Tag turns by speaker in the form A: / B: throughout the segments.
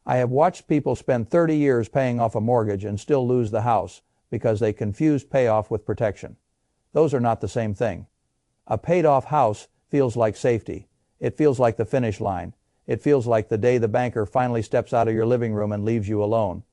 A: I have watched people spend 30 years paying off a mortgage and still lose the house because they confused payoff with protection. Those are not the same thing. A paid-off house feels like safety. It feels like the finish line. It feels like the day the banker finally steps out of your living room and leaves you alone.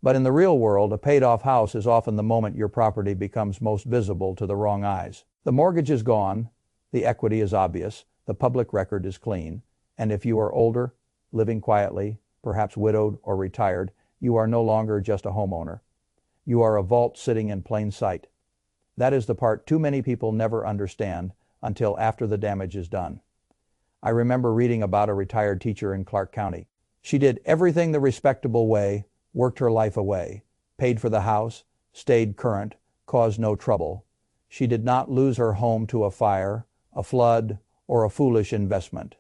A: But in the real world, a paid-off house is often the moment your property becomes most visible to the wrong eyes. The mortgage is gone, the equity is obvious, the public record is clean, and if you are older, living quietly, perhaps widowed or retired, you are no longer just a homeowner. You are a vault sitting in plain sight. That is the part too many people never understand until after the damage is done. I remember reading about a retired teacher in Clark County. She did everything the respectable way, worked her life away, paid for the house, stayed current, caused no trouble. She did not lose her home to a fire, a flood, or a foolish investment.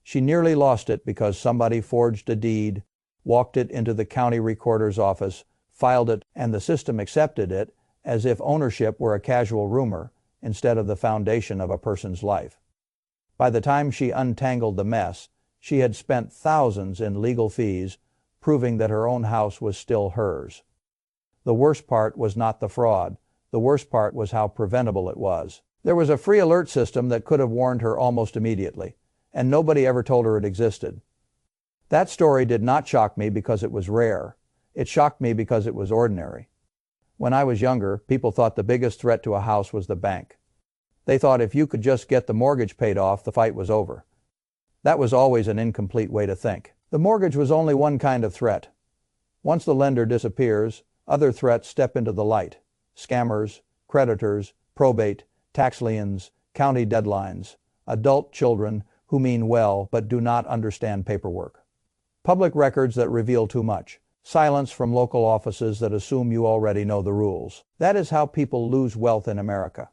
A: She nearly lost it because somebody forged a deed, walked it into the county recorder's office, filed it, and the system accepted it as if ownership were a casual rumor instead of the foundation of a person's life. By the time she untangled the mess, she had spent thousands in legal fees, proving that her own house was still hers. The worst part was not the fraud. The worst part was how preventable it was. There was a free alert system that could have warned her almost immediately, and nobody ever told her it existed. That story did not shock me because it was rare. It shocked me because it was ordinary. When I was younger, people thought the biggest threat to a house was the bank. They thought if you could just get the mortgage paid off, the fight was over. That was always an incomplete way to think. The mortgage was only one kind of threat. Once the lender disappears, other threats step into the light. Scammers, creditors, probate, tax liens, county deadlines, adult children who mean well but do not understand paperwork. Public records that reveal too much. Silence from local offices that assume you already know the rules. That is how people lose wealth in America.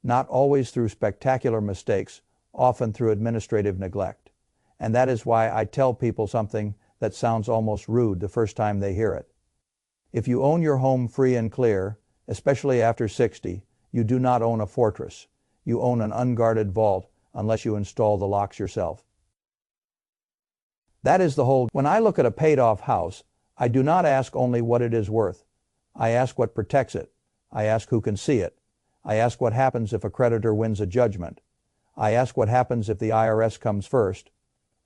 A: Not always through spectacular mistakes, often through administrative neglect. And that is why I tell people something that sounds almost rude the first time they hear it. If you own your home free and clear, especially after 60, you do not own a fortress. You own an unguarded vault unless you install the locks yourself. That is the whole. When I look at a paid-off house, I do not ask only what it is worth. I ask what protects it. I ask who can see it. I ask what happens if a creditor wins a judgment. I ask what happens if the IRS comes first.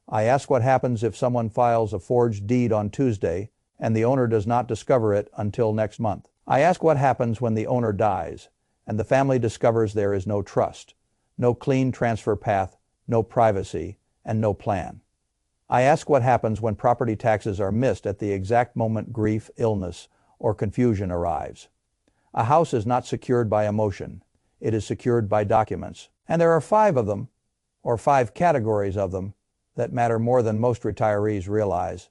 A: I ask what happens if someone files a forged deed on Tuesday and the owner does not discover it until next month. I ask what happens when the owner dies and the family discovers there is no trust, no clean transfer path, no privacy, and no plan. I ask what happens when property taxes are missed at the exact moment grief, illness, or confusion arrives. A house is not secured by emotion. It is secured by documents. And there are 5 of them, or 5 categories of them, that matter more than most retirees realize.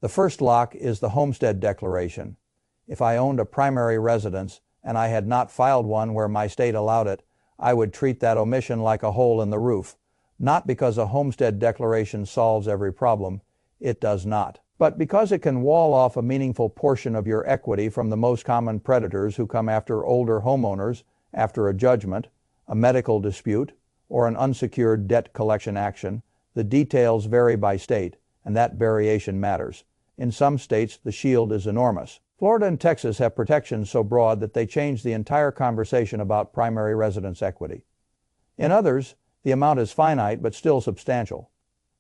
A: The first lock is the homestead declaration. If I owned a primary residence and I had not filed one where my state allowed it, I would treat that omission like a hole in the roof. Not because a homestead declaration solves every problem. It does not. But because it can wall off a meaningful portion of your equity from the most common predators who come after older homeowners after a judgment, a medical dispute, or an unsecured debt collection action. The details vary by state, and that variation matters. In some states, the shield is enormous. Florida and Texas have protections so broad that they change the entire conversation about primary residence equity. In others, the amount is finite but still substantial.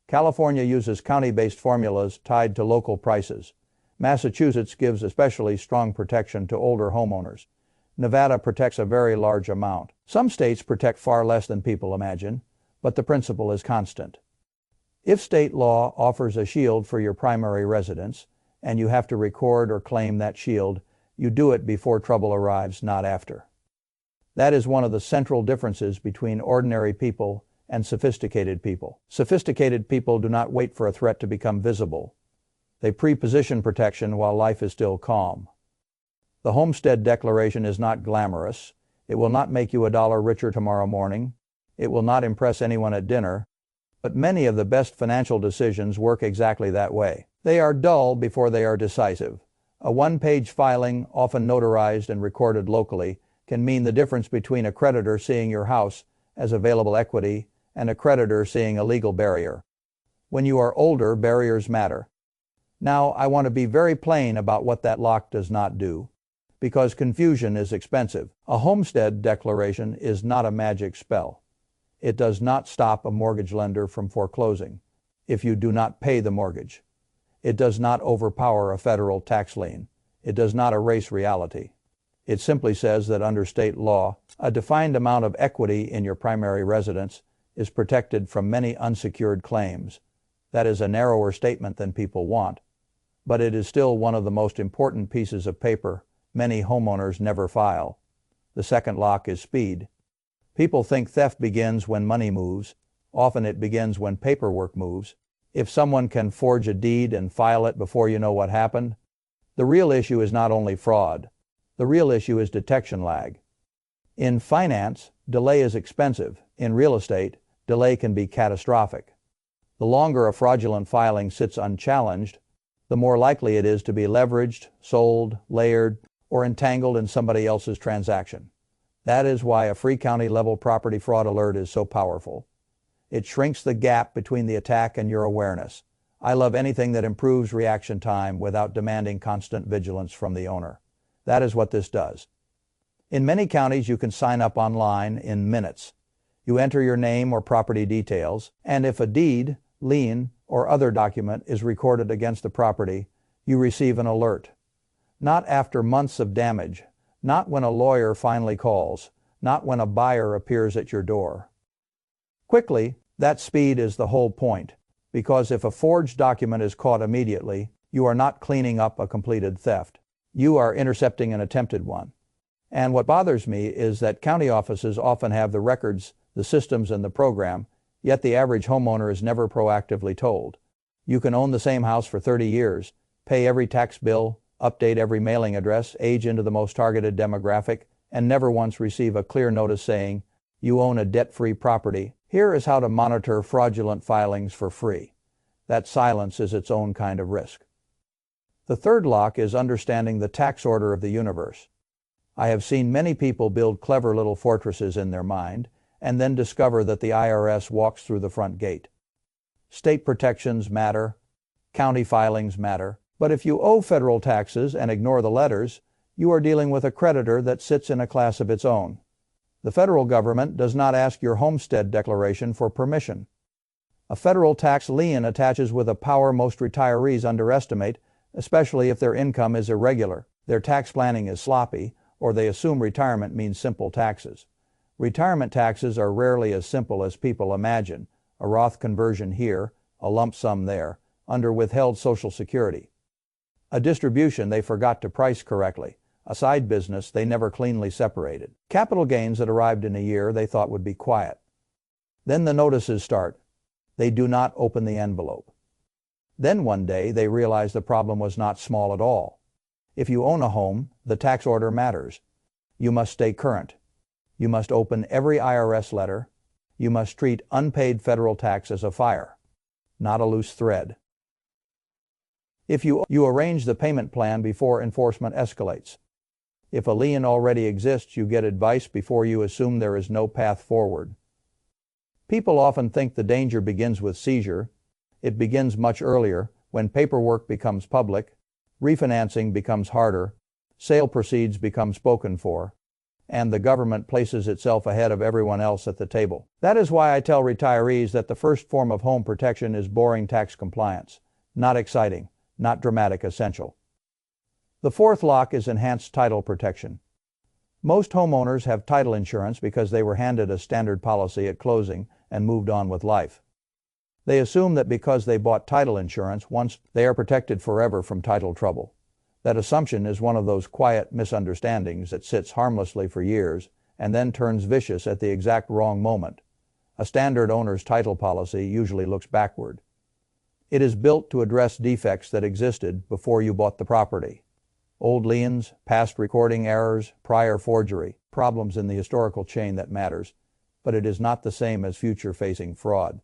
A: California uses county-based formulas tied to local prices. Massachusetts gives especially strong protection to older homeowners. Nevada protects a very large amount. Some states protect far less than people imagine, but the principle is constant. If state law offers a shield for your primary residence, and you have to record or claim that shield, you do it before trouble arrives, not after. That is one of the central differences between ordinary people and sophisticated people. Sophisticated people do not wait for a threat to become visible. They pre-position protection while life is still calm. The homestead declaration is not glamorous. It will not make you $1 richer tomorrow morning. It will not impress anyone at dinner. But many of the best financial decisions work exactly that way. They are dull before they are decisive. A one-page filing, often notarized and recorded locally, can mean the difference between a creditor seeing your house as available equity and a creditor seeing a legal barrier. When you are older, barriers matter. Now, I want to be very plain about what that lock does not do, because confusion is expensive. A homestead declaration is not a magic spell. It does not stop a mortgage lender from foreclosing if you do not pay the mortgage. It does not overpower a federal tax lien. It does not erase reality. It simply says that under state law, a defined amount of equity in your primary residence is protected from many unsecured claims. That is a narrower statement than people want, but it is still one of the most important pieces of paper many homeowners never file. The second lock is speed. People think theft begins when money moves. Often it begins when paperwork moves. If someone can forge a deed and file it before you know what happened, the real issue is not only fraud. The real issue is detection lag. In finance, delay is expensive. In real estate, delay can be catastrophic. The longer a fraudulent filing sits unchallenged, the more likely it is to be leveraged, sold, layered, or entangled in somebody else's transaction. That is why a free county-level property fraud alert is so powerful. It shrinks the gap between the attack and your awareness. I love anything that improves reaction time without demanding constant vigilance from the owner. That is what this does. In many counties, you can sign up online in minutes. You enter your name or property details, and if a deed, lien, or other document is recorded against the property, you receive an alert. Not after months of damage, not when a lawyer finally calls, not when a buyer appears at your door. Quickly, that speed is the whole point, because if a forged document is caught immediately, you are not cleaning up a completed theft. You are intercepting an attempted one. And what bothers me is that county offices often have the records, the systems, and the program, yet the average homeowner is never proactively told. You can own the same house for 30 years, pay every tax bill, update every mailing address, age into the most targeted demographic, and never once receive a clear notice saying, "You own a debt-free property. Here is how to monitor fraudulent filings for free." That silence is its own kind of risk. The third lock is understanding the tax order of the universe. I have seen many people build clever little fortresses in their mind and then discover that the IRS walks through the front gate. State protections matter, county filings matter, but if you owe federal taxes and ignore the letters, you are dealing with a creditor that sits in a class of its own. The federal government does not ask your homestead declaration for permission. A federal tax lien attaches with a power most retirees underestimate, especially if their income is irregular, their tax planning is sloppy, or they assume retirement means simple taxes. Retirement taxes are rarely as simple as people imagine. A Roth conversion here, a lump sum there, under withheld Social Security. A distribution they forgot to price correctly, a side business they never cleanly separated. Capital gains that arrived in a year they thought would be quiet. Then the notices start. They do not open the envelope. Then one day they realize the problem was not small at all. If you own a home, the tax order matters. You must stay current. You must open every IRS letter. You must treat unpaid federal tax as a fire, not a loose thread. If you arrange the payment plan before enforcement escalates. If a lien already exists, you get advice before you assume there is no path forward. People often think the danger begins with seizure. It begins much earlier, when paperwork becomes public, refinancing becomes harder, sale proceeds become spoken for, and the government places itself ahead of everyone else at the table. That is why I tell retirees that the first form of home protection is boring tax compliance. Not exciting, not dramatic, essential. The fourth lock is enhanced title protection. Most homeowners have title insurance because they were handed a standard policy at closing and moved on with life. They assume that because they bought title insurance once, they are protected forever from title trouble. That assumption is one of those quiet misunderstandings that sits harmlessly for years and then turns vicious at the exact wrong moment. A standard owner's title policy usually looks backward. It is built to address defects that existed before you bought the property. Old liens, past recording errors, prior forgery, problems in the historical chain that matters, but it is not the same as future-facing fraud.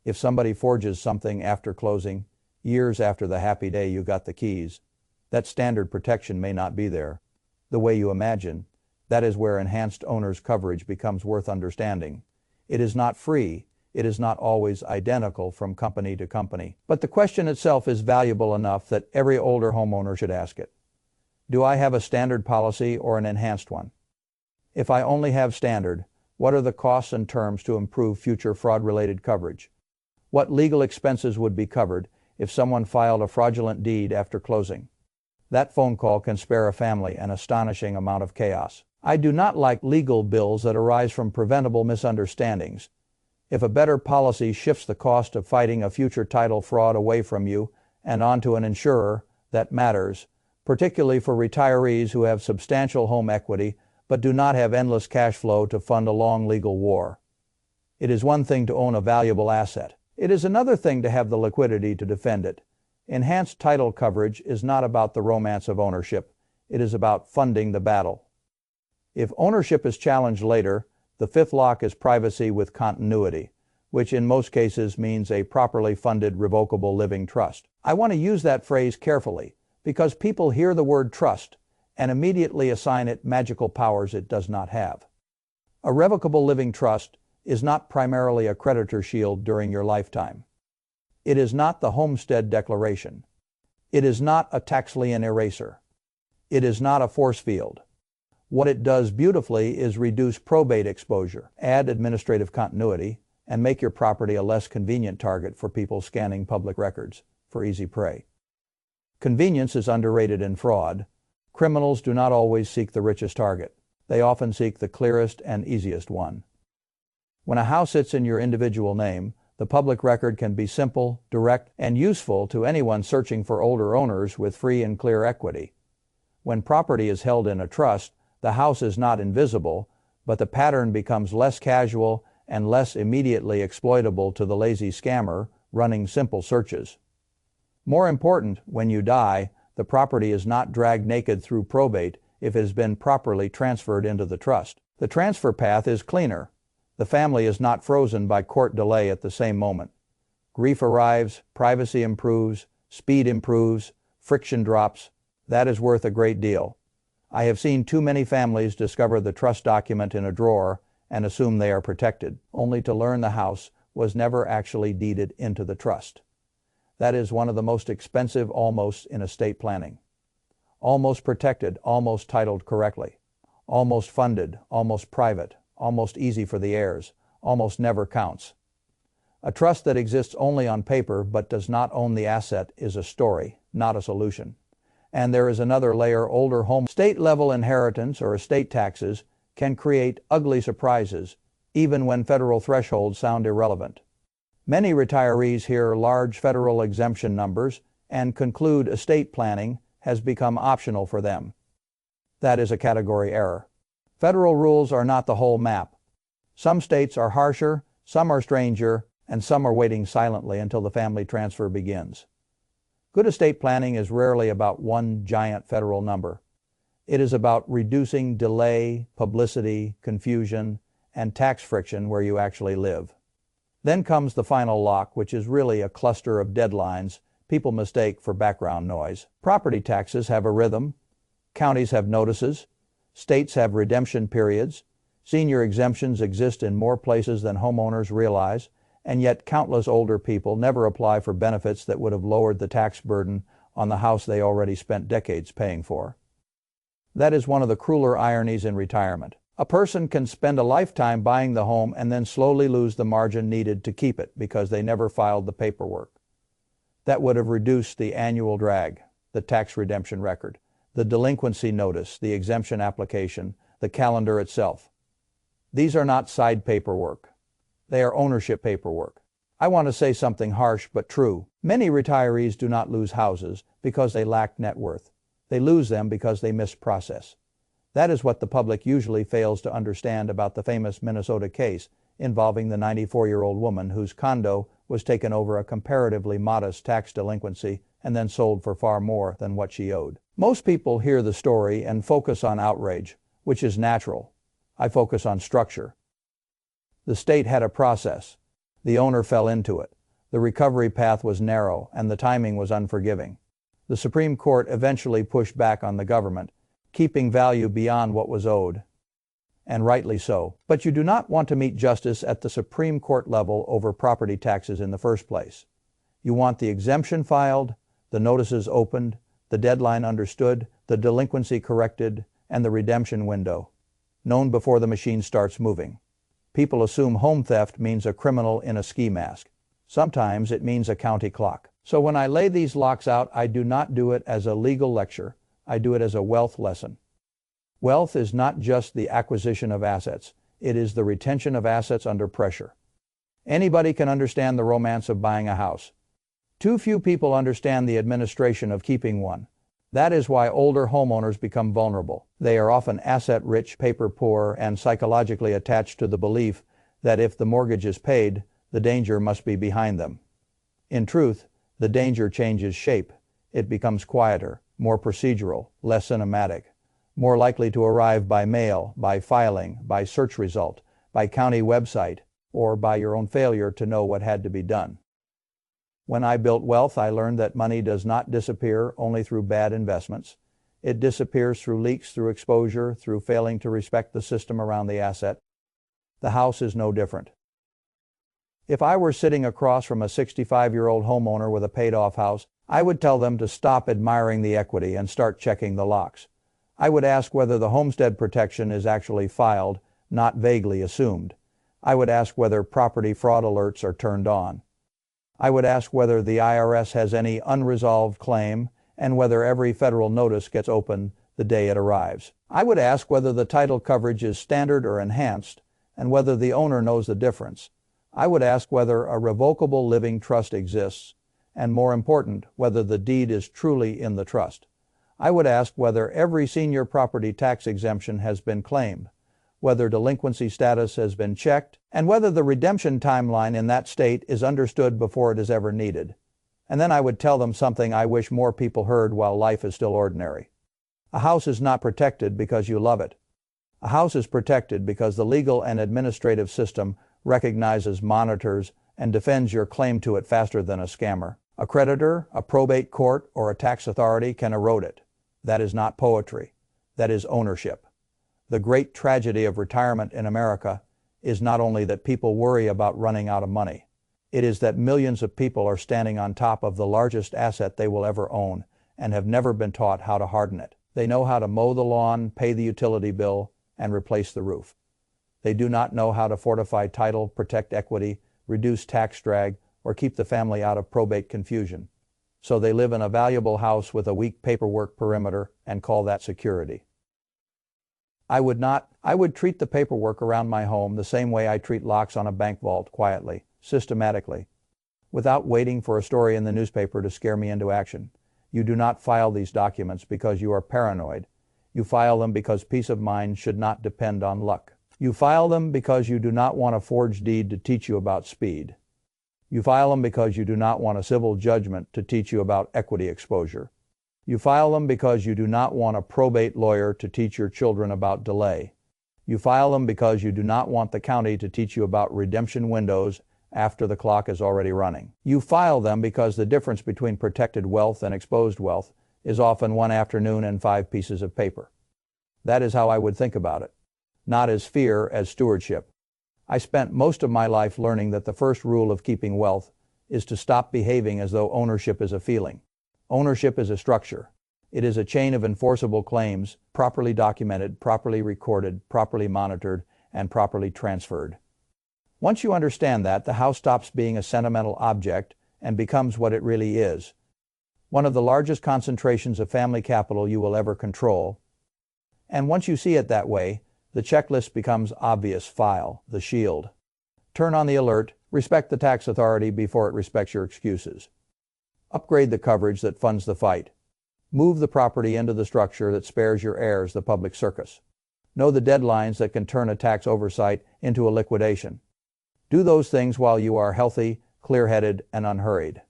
A: If somebody forges something after closing, years after the happy day you got the keys, that standard protection may not be there. The way you imagine, that is where enhanced owner's coverage becomes worth understanding. It is not free, It is not always identical from company to company. But the question itself is valuable enough that every older homeowner should ask it. Do I have a standard policy or an enhanced one? If I only have standard, what are the costs and terms to improve future fraud-related coverage? What legal expenses would be covered if someone filed a fraudulent deed after closing? That phone call can spare a family an astonishing amount of chaos. I do not like legal bills that arise from preventable misunderstandings. If a better policy shifts the cost of fighting a future title fraud away from you and onto an insurer, that matters, particularly for retirees who have substantial home equity but do not have endless cash flow to fund a long legal war. It is one thing to own a valuable asset. It is another thing to have the liquidity to defend it. Enhanced title coverage is not about the romance of ownership. It is about funding the battle. If ownership is challenged later, the fifth lock is privacy with continuity, which in most cases means a properly funded revocable living trust. I want to use that phrase carefully because people hear the word trust and immediately assign it magical powers it does not have. A revocable living trust is not primarily a creditor shield during your lifetime. It is not the homestead declaration. It is not a tax lien eraser. It is not a force field. What it does beautifully is reduce probate exposure, add administrative continuity, and make your property a less convenient target for people scanning public records for easy prey. Convenience is underrated in fraud. Criminals do not always seek the richest target. They often seek the clearest and easiest one. When a house sits in your individual name, the public record can be simple, direct, and useful to anyone searching for older owners with free and clear equity. When property is held in a trust, the house is not invisible, but the pattern becomes less casual and less immediately exploitable to the lazy scammer running simple searches. More important, when you die, the property is not dragged naked through probate if it has been properly transferred into the trust. The transfer path is cleaner. The family is not frozen by court delay at the same moment. Grief arrives, privacy improves, speed improves, friction drops. That is worth a great deal. I have seen too many families discover the trust document in a drawer and assume they are protected, only to learn the house was never actually deeded into the trust. That is one of the most expensive almosts in estate planning. Almost protected, almost titled correctly. Almost funded, almost private, almost easy for the heirs, almost never counts. A trust that exists only on paper but does not own the asset is a story, not a solution. And there is another layer. Older home state-level inheritance or estate taxes can create ugly surprises, even when federal thresholds sound irrelevant. Many retirees hear large federal exemption numbers and conclude estate planning has become optional for them. That is a category error. Federal rules are not the whole map. Some states are harsher, some are stranger, and some are waiting silently until the family transfer begins. Good estate planning is rarely about one giant federal number. It is about reducing delay, publicity, confusion, and tax friction where you actually live. Then comes the final lock, which is really a cluster of deadlines people mistake for background noise. Property taxes have a rhythm. Counties have notices. States have redemption periods. Senior exemptions exist in more places than homeowners realize, and yet countless older people never apply for benefits that would have lowered the tax burden on the house they already spent decades paying for. That is one of the crueler ironies in retirement. A person can spend a lifetime buying the home and then slowly lose the margin needed to keep it because they never filed the paperwork. That would have reduced the annual drag, the tax redemption record, the delinquency notice, the exemption application, the calendar itself. These are not side paperwork. They are ownership paperwork. I want to say something harsh but true. Many retirees do not lose houses because they lack net worth. They lose them because they miss process. That is what the public usually fails to understand about the famous Minnesota case involving the 94-year-old woman whose condo was taken over a comparatively modest tax delinquency and then sold for far more than what she owed. Most people hear the story and focus on outrage, which is natural. I focus on structure. The state had a process. The owner fell into it. The recovery path was narrow, and the timing was unforgiving. The Supreme Court eventually pushed back on the government, keeping value beyond what was owed. and rightly so. But you do not want to meet justice at the Supreme Court level over property taxes in the first place. You want the exemption filed, the notices opened, the deadline understood, the delinquency corrected, and the redemption window known before the machine starts moving. People assume home theft means a criminal in a ski mask. Sometimes it means a county clock. So when I lay these locks out, I do not do it as a legal lecture. I do it as a wealth lesson. Wealth is not just the acquisition of assets. It is the retention of assets under pressure. Anybody can understand the romance of buying a house. Too few people understand the administration of keeping one. That is why older homeowners become vulnerable. They are often asset-rich, paper-poor, and psychologically attached to the belief that if the mortgage is paid, the danger must be behind them. In truth, the danger changes shape. It becomes quieter, more procedural, less cinematic, more likely to arrive by mail, by filing, by search result, by county website, or by your own failure to know what had to be done. When I built wealth, I learned that money does not disappear only through bad investments. It disappears through leaks, through exposure, through failing to respect the system around the asset. The house is no different. If I were sitting across from a 65-year-old homeowner with a paid-off house, I would tell them to stop admiring the equity and start checking the locks. I would ask whether the homestead protection is actually filed, not vaguely assumed. I would ask whether property fraud alerts are turned on. I would ask whether the IRS has any unresolved claim and whether every federal notice gets opened the day it arrives. I would ask whether the title coverage is standard or enhanced and whether the owner knows the difference. I would ask whether a revocable living trust exists and, more important, whether the deed is truly in the trust. I would ask whether every senior property tax exemption has been claimed, whether delinquency status has been checked, and whether the redemption timeline in that state is understood before it is ever needed. And then I would tell them something I wish more people heard while life is still ordinary. A house is not protected because you love it. A house is protected because the legal and administrative system recognizes, monitors, and defends your claim to it faster than a scammer. A creditor, a probate court, or a tax authority can erode it. That is not poetry. That is ownership. The great tragedy of retirement in America is not only that people worry about running out of money. It is that millions of people are standing on top of the largest asset they will ever own and have never been taught how to harden it. They know how to mow the lawn, pay the utility bill, and replace the roof. They do not know how to fortify title, protect equity, reduce tax drag, or keep the family out of probate confusion. So they live in a valuable house with a weak paperwork perimeter and call that security. I would treat the paperwork around my home the same way I treat locks on a bank vault, quietly, systematically, without waiting for a story in the newspaper to scare me into action. You do not file these documents because you are paranoid. You file them because peace of mind should not depend on luck. You file them because you do not want a forged deed to teach you about speed. You file them because you do not want a civil judgment to teach you about equity exposure. You file them because you do not want a probate lawyer to teach your children about delay. You file them because you do not want the county to teach you about redemption windows after the clock is already running. You file them because the difference between protected wealth and exposed wealth is often one afternoon and 5 pieces of paper. That is how I would think about it. Not as fear, as stewardship. I spent most of my life learning that the first rule of keeping wealth is to stop behaving as though ownership is a feeling. Ownership is a structure. It is a chain of enforceable claims, properly documented, properly recorded, properly monitored, and properly transferred. Once you understand that, the house stops being a sentimental object and becomes what it really is. One of the largest concentrations of family capital you will ever control. And once you see it that way, the checklist becomes obvious. File, the shield. Turn on the alert, respect the tax authority before it respects your excuses. Upgrade the coverage that funds the fight. Move the property into the structure that spares your heirs the public circus. Know the deadlines that can turn a tax oversight into a liquidation. Do those things while you are healthy, clear-headed, and unhurried.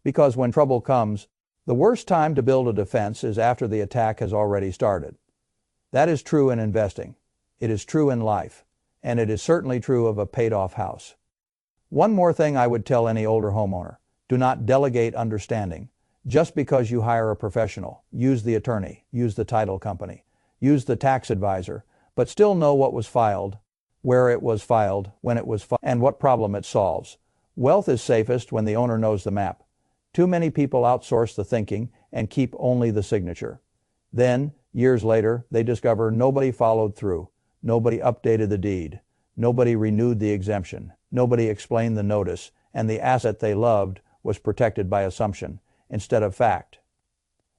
A: Because when trouble comes, the worst time to build a defense is after the attack has already started. That is true in investing. It is true in life. And it is certainly true of a paid-off house. One more thing I would tell any older homeowner. Do not delegate understanding. Just because you hire a professional, use the attorney, use the title company, use the tax advisor, but still know what was filed, where it was filed, when it was filed, and what problem it solves. Wealth is safest when the owner knows the map. Too many people outsource the thinking and keep only the signature. Then, years later, they discover nobody followed through, nobody updated the deed, nobody renewed the exemption, nobody explained the notice, and the asset they loved was protected by assumption instead of fact.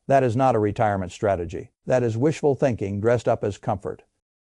A: That is not a retirement strategy. That is wishful thinking dressed up as comfort.